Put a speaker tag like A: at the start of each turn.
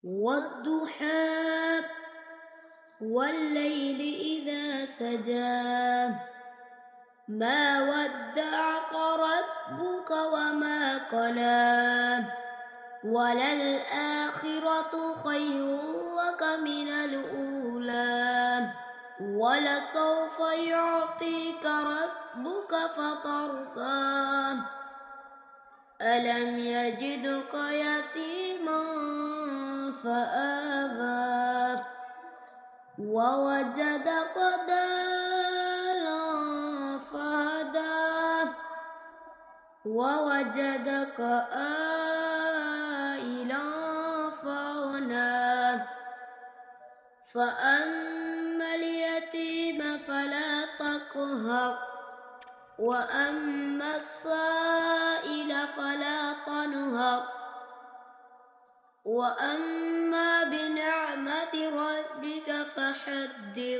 A: والضحى والليل إذا سجى ما ودعك ربك وما قلى وللآخرة خير لك من الأولى ولسوف يعطيك ربك فترضى ألم يجدك يتيما فآوى ووجدك ضالا فهدى ووجدك عائلا فأغنى فأما اليتيم فلا تقهر وأما السائل فلا تنهر وأما بنعمة ربك فحدث.